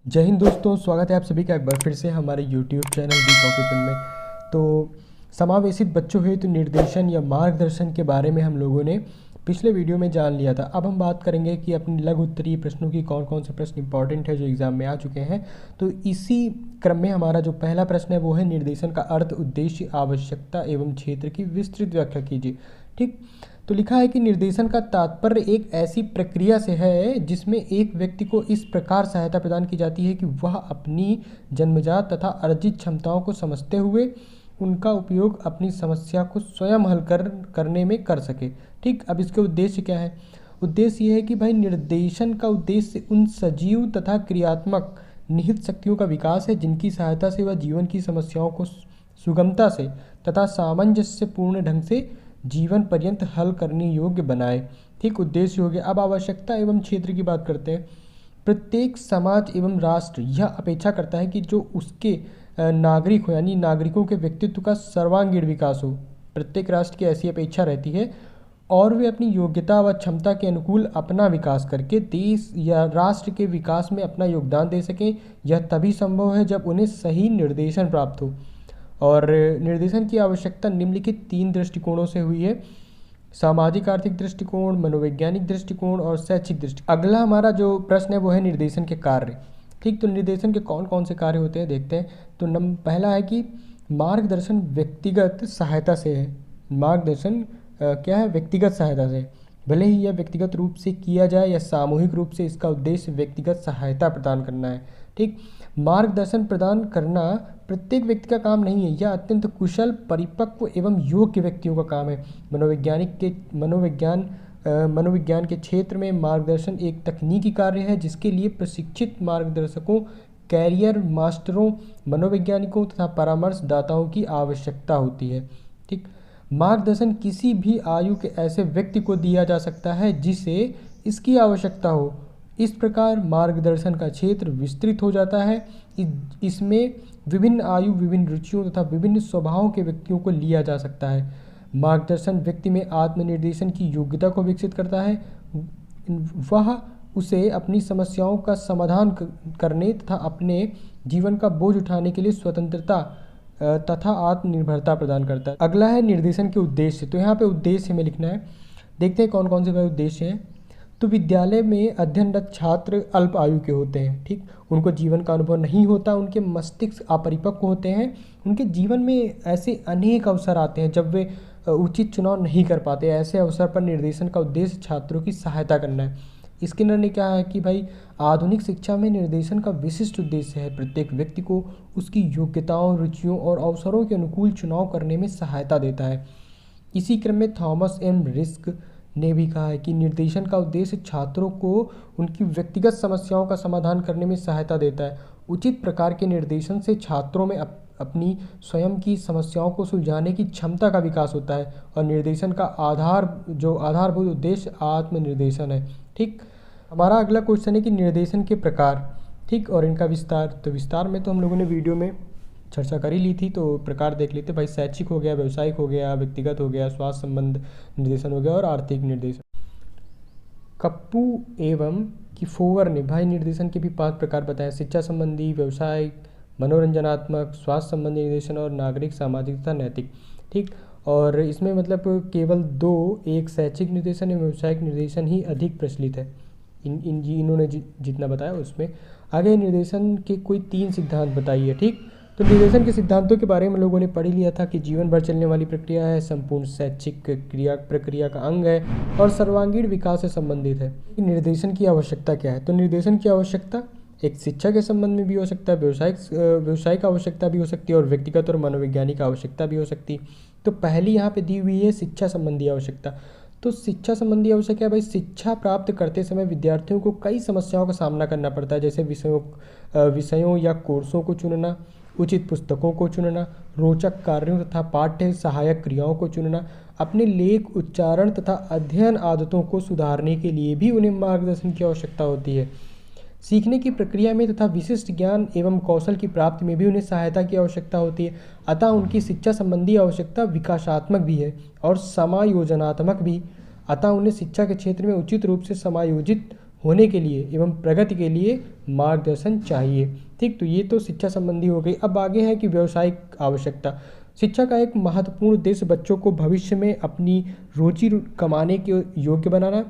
जय हिंद दोस्तों, स्वागत है आप सभी का एक बार फिर से हमारे YouTube चैनल दी कॉपी में। तो समावेशित बच्चों हेतु निर्देशन या मार्गदर्शन के बारे में हम लोगों ने पिछले वीडियो में जान लिया था। अब हम बात करेंगे कि अपनी लघु उत्तरीय प्रश्नों की कौन कौन से प्रश्न इंपॉर्टेंट है जो एग्जाम में आ चुके हैं। तो इसी क्रम में हमारा जो पहला प्रश्न है वो है निर्देशन का अर्थ, उद्देश्य, आवश्यकता एवं क्षेत्र की विस्तृत व्याख्या कीजिए। ठीक, तो लिखा है कि निर्देशन का तात्पर्य एक ऐसी प्रक्रिया से है जिसमें एक व्यक्ति को इस प्रकार सहायता प्रदान की जाती है कि वह अपनी जन्मजात तथा अर्जित क्षमताओं को समझते हुए उनका उपयोग अपनी समस्या को स्वयं हल करने में कर सके। ठीक, अब इसके उद्देश्य क्या है? उद्देश्य ये है कि भाई निर्देशन का उद्देश्य उन सजीव तथा क्रियात्मक निहित शक्तियों का विकास है जिनकी सहायता से वह जीवन की समस्याओं को सुगमता से तथा सामंजस्यपूर्ण ढंग से जीवन पर्यंत हल करने योग्य बनाए। ठीक, उद्देश्य हो गया। अब आवश्यकता एवं क्षेत्र की बात करते हैं। प्रत्येक समाज एवं राष्ट्र यह अपेक्षा करता है कि जो उसके नागरिक हो यानी नागरिकों के व्यक्तित्व का सर्वांगीण विकास हो। प्रत्येक राष्ट्र की ऐसी अपेक्षा रहती है और वे अपनी योग्यता व क्षमता के अनुकूल अपना विकास करके देश या राष्ट्र के विकास में अपना योगदान दे सकें। यह तभी संभव है जब उन्हें सही निर्देशन प्राप्त हो। और निर्देशन की आवश्यकता निम्नलिखित 3 दृष्टिकोणों से हुई है: सामाजिक आर्थिक दृष्टिकोण, मनोवैज्ञानिक दृष्टिकोण और शैक्षिक दृष्टिकोण। अगला हमारा जो प्रश्न है वो है निर्देशन के कार्य। ठीक, तो निर्देशन के कौन कौन से कार्य होते हैं देखते हैं। तो पहला है कि मार्गदर्शन व्यक्तिगत सहायता से है। मार्गदर्शन क्या है? व्यक्तिगत सहायता से। भले ही यह व्यक्तिगत रूप से किया जाए या सामूहिक रूप से, इसका उद्देश्य व्यक्तिगत सहायता प्रदान करना है। ठीक, मार्गदर्शन प्रदान करना प्रत्येक व्यक्ति का काम नहीं है, यह अत्यंत कुशल, परिपक्व एवं योग्य व्यक्तियों का काम है। मनोविज्ञान के क्षेत्र में मार्गदर्शन एक तकनीकी कार्य है जिसके लिए प्रशिक्षित मार्गदर्शकों, कैरियर मास्टरों, मनोवैज्ञानिकों तथा परामर्शदाताओं की आवश्यकता होती है। ठीक, मार्गदर्शन किसी भी आयु के ऐसे व्यक्ति को दिया जा सकता है जिसे इसकी आवश्यकता हो। इस प्रकार मार्गदर्शन का क्षेत्र विस्तृत हो जाता है। इसमें विभिन्न आयु, विभिन्न रुचियों तथा विभिन्न स्वभावों के व्यक्तियों को लिया जा सकता है। मार्गदर्शन व्यक्ति में आत्मनिर्देशन की योग्यता को विकसित करता है। वह उसे अपनी समस्याओं का समाधान करने तथा अपने जीवन का बोझ उठाने के लिए स्वतंत्रता तथा आत्मनिर्भरता प्रदान करता है। अगला है निर्देशन के उद्देश्य। तो यहाँ पे उद्देश्य में लिखना है। देखते हैं कौन कौन से वह उद्देश्य हैं। तो विद्यालय में अध्ययनरत छात्र अल्प आयु के होते हैं। ठीक, उनको जीवन का अनुभव नहीं होता, उनके मस्तिष्क अपरिपक्व होते हैं। उनके जीवन में ऐसे अनेक अवसर आते हैं जब वे उचित चुनाव नहीं कर पाते। ऐसे अवसर पर निर्देशन का उद्देश्य छात्रों की सहायता करना है। स्किनर ने क्या है कि भाई आधुनिक शिक्षा में निर्देशन का विशिष्ट उद्देश्य है प्रत्येक व्यक्ति को उसकी योग्यताओं, रुचियों और अवसरों के अनुकूल चुनाव करने में सहायता देता है। इसी क्रम में थॉमस एम रिस्क ने भी कहा है कि निर्देशन का उद्देश्य छात्रों को उनकी व्यक्तिगत समस्याओं का समाधान करने में सहायता देता है। उचित प्रकार के निर्देशन से छात्रों में अपनी स्वयं की समस्याओं को सुलझाने की क्षमता का विकास होता है और निर्देशन का आधारभूत उद्देश्य आत्मनिर्देशन है। ठीक, हमारा अगला क्वेश्चन है कि निर्देशन के प्रकार। ठीक, और इनका विस्तार। तो विस्तार में तो हम लोगों ने वीडियो में चर्चा कर ही ली थी, तो प्रकार देख लेते भाई। शैक्षिक हो गया, व्यावसायिक हो गया, व्यक्तिगत हो गया, स्वास्थ्य संबंध निर्देशन हो गया और आर्थिक निर्देशन। कप्पू एवं किफोवर ने भाई निर्देशन के भी 5 प्रकार बताए: शिक्षा संबंधी, व्यवसायिक, मनोरंजनात्मक, स्वास्थ्य संबंधी निर्देशन और नागरिक, सामाजिक तथा नैतिक। ठीक, और इसमें मतलब केवल 2, एक शैक्षिक निर्देशन एवं व्यवसायिक निर्देशन ही अधिक प्रचलित है। इन्होंने जितना बताया उसमें। आगे निर्देशन के कोई 3 सिद्धांत बताइए। ठीक, तो निर्देशन के सिद्धांतों के बारे में लोगों ने पढ़ लिया था कि जीवन भर चलने वाली प्रक्रिया है, संपूर्ण शैक्षिक प्रक्रिया का अंग है और सर्वांगीण विकास से संबंधित है। निर्देशन की आवश्यकता क्या है? तो निर्देशन की आवश्यकता एक शिक्षा के संबंध में भी हो सकता है, व्यवसायिक आवश्यकता भी हो सकती है और व्यक्तिगत और मनोवैज्ञानिक आवश्यकता भी हो सकती है। तो पहली यहाँ पे दी हुई है शिक्षा संबंधी आवश्यकता। तो शिक्षा संबंधी आवश्यकता है भाई, शिक्षा प्राप्त करते समय विद्यार्थियों को कई समस्याओं का सामना करना पड़ता है, जैसे विषयों या कोर्सों को चुनना, उचित पुस्तकों को चुनना, रोचक कार्यों तथा पाठ्य सहायक क्रियाओं को चुनना, अपने लेख, उच्चारण तथा अध्ययन आदतों को सुधारने के लिए भी उन्हें मार्गदर्शन की आवश्यकता होती है। सीखने की प्रक्रिया में तथा विशिष्ट ज्ञान एवं कौशल की प्राप्ति में भी उन्हें सहायता की आवश्यकता होती है। अतः उनकी शिक्षा संबंधी आवश्यकता विकासात्मक भी है और समायोजनात्मक भी। अतः उन्हें शिक्षा के क्षेत्र में उचित रूप से समायोजित होने के लिए एवं प्रगति के लिए मार्गदर्शन चाहिए। ठीक, तो ये तो शिक्षा संबंधी हो गई। अब आगे है कि व्यावसायिक आवश्यकता। शिक्षा का एक महत्वपूर्ण उद्देश्य बच्चों को भविष्य में अपनी रोजी कमाने के योग्य बनाना।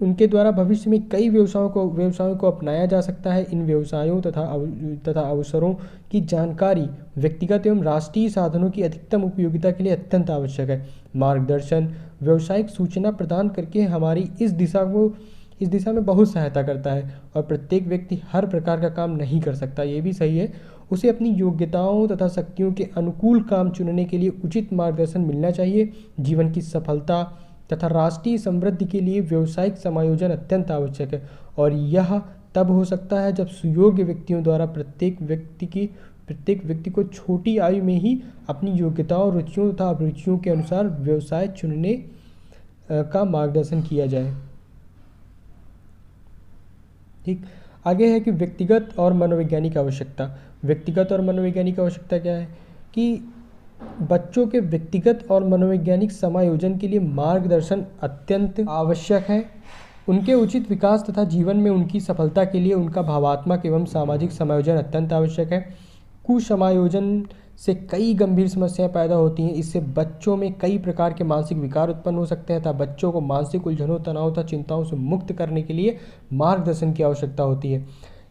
उनके द्वारा भविष्य में कई व्यवसायों को अपनाया जा सकता है। इन व्यवसायों तथा अवसरों की जानकारी व्यक्तिगत एवं राष्ट्रीय साधनों की अधिकतम उपयोगिता के लिए अत्यंत आवश्यक है। मार्गदर्शन व्यावसायिक सूचना प्रदान करके हमारी इस दिशा में बहुत सहायता करता है। और प्रत्येक व्यक्ति हर प्रकार का काम नहीं कर सकता, ये भी सही है। उसे अपनी योग्यताओं तथा शक्तियों के अनुकूल काम चुनने के लिए उचित मार्गदर्शन मिलना चाहिए। जीवन की सफलता तथा राष्ट्रीय समृद्धि के लिए व्यावसायिक समायोजन अत्यंत आवश्यक है, और यह तब हो सकता है जब सुयोग्य व्यक्तियों द्वारा प्रत्येक व्यक्ति को छोटी आयु में ही अपनी योग्यताओं, रुचियों तथा अभिरुचियों के अनुसार व्यवसाय चुनने का मार्गदर्शन किया जाए। ठीक, आगे है कि व्यक्तिगत और मनोवैज्ञानिक आवश्यकता। व्यक्तिगत और मनोवैज्ञानिक आवश्यकता क्या है कि बच्चों के व्यक्तिगत और मनोवैज्ञानिक समायोजन के लिए मार्गदर्शन अत्यंत आवश्यक है। उनके उचित विकास तथा जीवन में उनकी सफलता के लिए उनका भावात्मक एवं सामाजिक समायोजन अत्यंत आवश्यक है। कुसमायोजन से कई गंभीर समस्याएं पैदा होती हैं। इससे बच्चों में कई प्रकार के मानसिक विकार उत्पन्न हो सकते हैं तथा बच्चों को मानसिक उलझनों, तनाव तथा चिंताओं से मुक्त करने के लिए मार्गदर्शन की आवश्यकता होती है।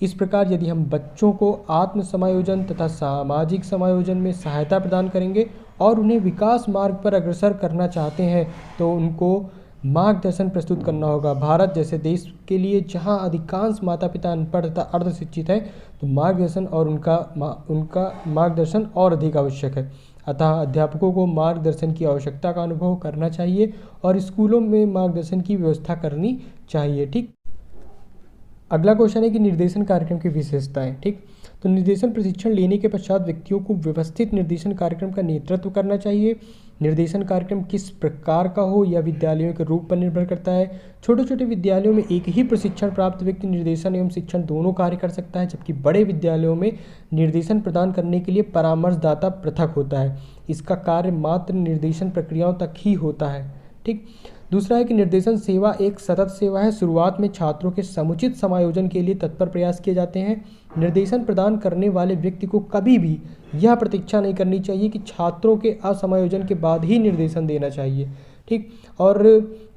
इस प्रकार यदि हम बच्चों को आत्म समायोजन तथा सामाजिक समायोजन में सहायता प्रदान करेंगे और उन्हें विकास मार्ग पर अग्रसर करना चाहते हैं तो उनको मार्गदर्शन प्रस्तुत करना होगा। भारत जैसे देश के लिए जहां अधिकांश माता पिता अनपढ़ तथा अर्धशिक्षित हैं, तो मार्गदर्शन और उनका मार्गदर्शन और अधिक आवश्यक है। अतः अध्यापकों को मार्गदर्शन की आवश्यकता का अनुभव करना चाहिए और स्कूलों में मार्गदर्शन की व्यवस्था करनी चाहिए। ठीक, अगला क्वेश्चन है कि निर्देशन कार्यक्रम की विशेषताएं। ठीक, तो निर्देशन प्रशिक्षण लेने के पश्चात व्यक्तियों को व्यवस्थित निर्देशन कार्यक्रम का नेतृत्व करना चाहिए। निर्देशन कार्यक्रम किस प्रकार का हो यह विद्यालयों के रूप पर निर्भर करता है। छोटे छोटे विद्यालयों में एक ही प्रशिक्षण प्राप्त व्यक्ति निर्देशन एवं शिक्षण दोनों कार्य कर सकता है, जबकि बड़े विद्यालयों में निर्देशन प्रदान करने के लिए परामर्शदाता पृथक होता है। इसका कार्य मात्र निर्देशन प्रक्रियाओं तक ही होता है। ठीक, दूसरा है कि निर्देशन सेवा एक सतत सेवा है। शुरुआत में छात्रों के समुचित समायोजन के लिए तत्पर प्रयास किए जाते हैं। निर्देशन प्रदान करने वाले व्यक्ति को कभी भी यह प्रतीक्षा नहीं करनी चाहिए कि छात्रों के असमायोजन के बाद ही निर्देशन देना चाहिए। ठीक, और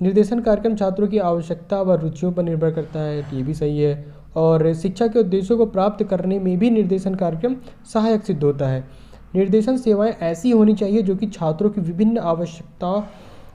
निर्देशन कार्यक्रम छात्रों की आवश्यकता व रुचियों पर निर्भर करता है, ये भी सही है। और शिक्षा के उद्देश्यों को प्राप्त करने में भी निर्देशन कार्यक्रम सहायक सिद्ध होता है। निर्देशन सेवाएं ऐसी होनी चाहिए जो कि छात्रों की विभिन्न आवश्यकताओं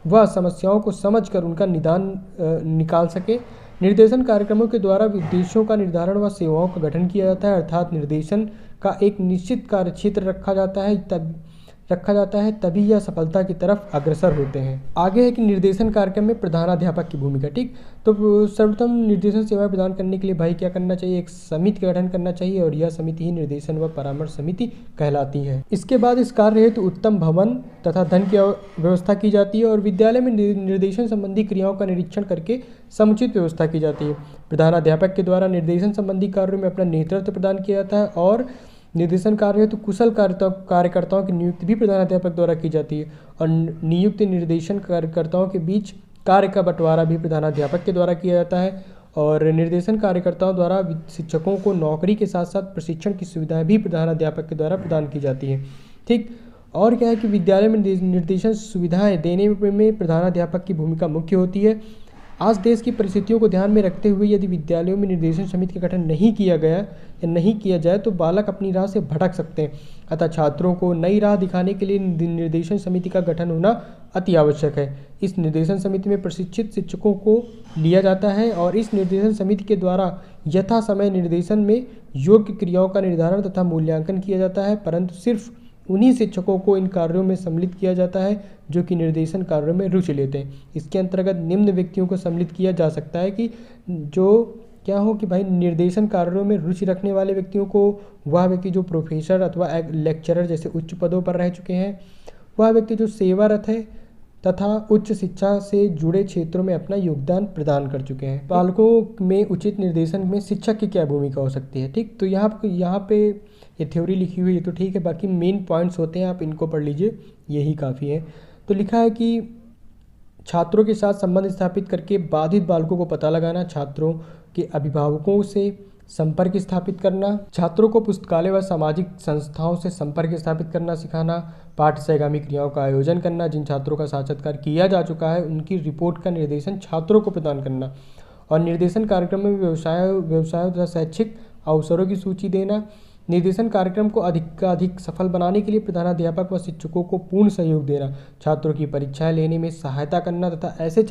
व समस्याओं को समझकर उनका निकाल सके। निर्देशन कार्यक्रमों के द्वारा उद्देश्यों का निर्धारण व सेवाओं का गठन किया जाता है, अर्थात निर्देशन का एक निश्चित कार्यक्षेत्र रखा जाता है, तभी यह सफलता की तरफ अग्रसर होते हैं। आगे है कि निर्देशन कार्यक्रम में प्रधानाध्यापक की भूमिका। ठीक, तो सर्वप्रथम निर्देशन सेवाएं प्रदान करने के लिए भाई क्या करना चाहिए, एक समिति का गठन करना चाहिए और यह समिति ही निर्देशन व परामर्श समिति कहलाती है। इसके बाद इस कार्य हेतु उत्तम भवन तथा धन की व्यवस्था की जाती है और विद्यालय में निर्देशन संबंधी क्रियाओं का निरीक्षण करके समुचित व्यवस्था की जाती है। प्रधानाध्यापक के द्वारा निर्देशन संबंधी कार्यों में अपना नेतृत्व प्रदान किया जाता है और निर्देशन कार्य हेतु कुशल कार्यकर्ताओं की नियुक्ति भी प्रधानाध्यापक द्वारा की जाती है और नियुक्त निर्देशन कार्यकर्ताओं के बीच कार्य का बंटवारा भी प्रधानाध्यापक के द्वारा किया जाता है। और निर्देशन कार्यकर्ताओं द्वारा शिक्षकों को नौकरी के साथ साथ प्रशिक्षण की सुविधाएं भी प्रधानाध्यापक के द्वारा प्रदान की जाती हैं। ठीक, और क्या है कि विद्यालय में निर्देशन सुविधाएं देने में प्रधानाध्यापक की भूमिका मुख्य होती है। आज देश की परिस्थितियों को ध्यान में रखते हुए यदि विद्यालयों में निर्देशन समिति का गठन नहीं किया गया या नहीं किया जाए तो बालक अपनी राह से भटक सकते हैं। अतः छात्रों को नई राह दिखाने के लिए निर्देशन समिति का गठन होना अति आवश्यक है। इस निर्देशन समिति में प्रशिक्षित शिक्षकों को लिया जाता है और इस निर्देशन समिति के द्वारा यथा समय निर्देशन में योग्य क्रियाओं का निर्धारण तथा मूल्यांकन किया जाता है, परंतु सिर्फ उन्हीं शिक्षकों को इन कार्यों में सम्मिलित किया जाता है जो कि निर्देशन कार्यों में रुचि लेते हैं। इसके अंतर्गत निम्न व्यक्तियों को सम्मिलित किया जा सकता है कि जो क्या हो कि भाई निर्देशन कार्यों में रुचि रखने वाले व्यक्तियों को, वह व्यक्ति जो प्रोफेसर अथवा लेक्चरर जैसे उच्च पदों पर रह चुके हैं, वह व्यक्ति जो सेवारत है तथा उच्च शिक्षा से जुड़े क्षेत्रों में अपना योगदान प्रदान कर चुके हैं। बालकों में उचित निर्देशन में शिक्षक की क्या भूमिका हो सकती है। ठीक, तो यहाँ पे ये थ्योरी लिखी हुई है तो ठीक है, बाकी मेन पॉइंट्स होते हैं, आप इनको पढ़ लीजिए, यही काफ़ी है। तो लिखा है कि छात्रों के साथ संबंध स्थापित करके बाधित बालकों को पता लगाना, छात्रों कि अभिभावकों से संपर्क स्थापित करना, छात्रों को पुस्तकालय व सामाजिक संस्थाओं से संपर्क स्थापित करना सिखाना, पाठ्य सहगामी क्रियाओं का आयोजन करना, जिन छात्रों का साक्षात्कार किया जा चुका है उनकी रिपोर्ट का निर्देशन छात्रों को प्रदान करना और निर्देशन कार्यक्रम में व्यवसायों तथा शैक्षिक अवसरों की सूची देना। निर्देशन कार्यक्रम को अधिक सफल बनाने के लिए प्रधानाध्यापक व शिक्षकों को पूर्ण सहयोग देना, छात्रों की परीक्षाएं लेने में सहायता करना तथा ऐसे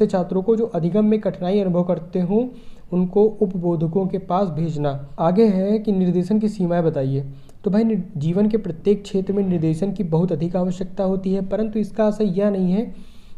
छात्रों को जो अधिगम में कठिनाई अनुभव करते हों उनको उपबोधकों के पास भेजना। आगे है कि निर्देशन की सीमाएं बताइए। तो भाई जीवन के प्रत्येक क्षेत्र में निर्देशन की बहुत अधिक आवश्यकता होती है, परंतु इसका असर यह नहीं है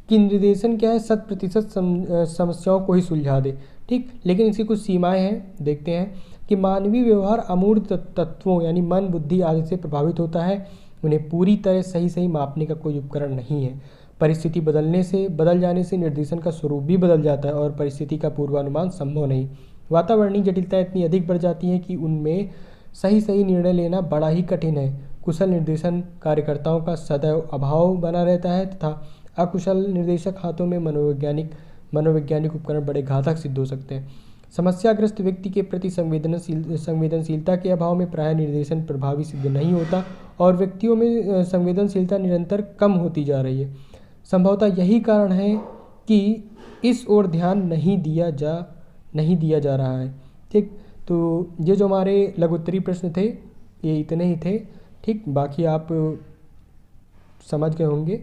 कि निर्देशन क्या है 100% समस्याओं को ही सुलझा दे, ठीक। लेकिन इसकी कुछ सीमाएं हैं, देखते हैं कि मानवीय व्यवहार अमूर्त तत्वों यानी मन, बुद्धि आदि से प्रभावित होता है। उन्हें पूरी तरह सही मापने का कोई उपकरण नहीं है। परिस्थिति बदल जाने से निर्देशन का स्वरूप भी बदल जाता है और परिस्थिति का पूर्वानुमान संभव नहीं। वातावरणीय जटिलता इतनी अधिक बढ़ जाती है कि उनमें सही निर्णय लेना बड़ा ही कठिन है। कुशल निर्देशन कार्यकर्ताओं का सदैव अभाव बना रहता है तथा अकुशल निर्देशक हाथों में मनोवैज्ञानिक उपकरण बड़े घातक सिद्ध हो सकते हैं। समस्याग्रस्त व्यक्ति के प्रति संवेदनशीलता के अभाव में प्रायः निर्देशन प्रभावी सिद्ध नहीं होता और व्यक्तियों में संवेदनशीलता निरंतर कम होती जा रही है। संभवतः यही कारण है कि इस ओर ध्यान नहीं दिया जा रहा है, ठीक। तो ये जो हमारे लघुत्तरीय प्रश्न थे ये इतने ही थे, ठीक। बाकी आप समझ गए होंगे,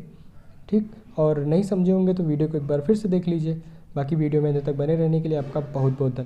ठीक। और नहीं समझे होंगे तो वीडियो को एक बार फिर से देख लीजिए। बाकी वीडियो में अंत तक बने रहने के लिए आपका बहुत बहुत धन्यवाद।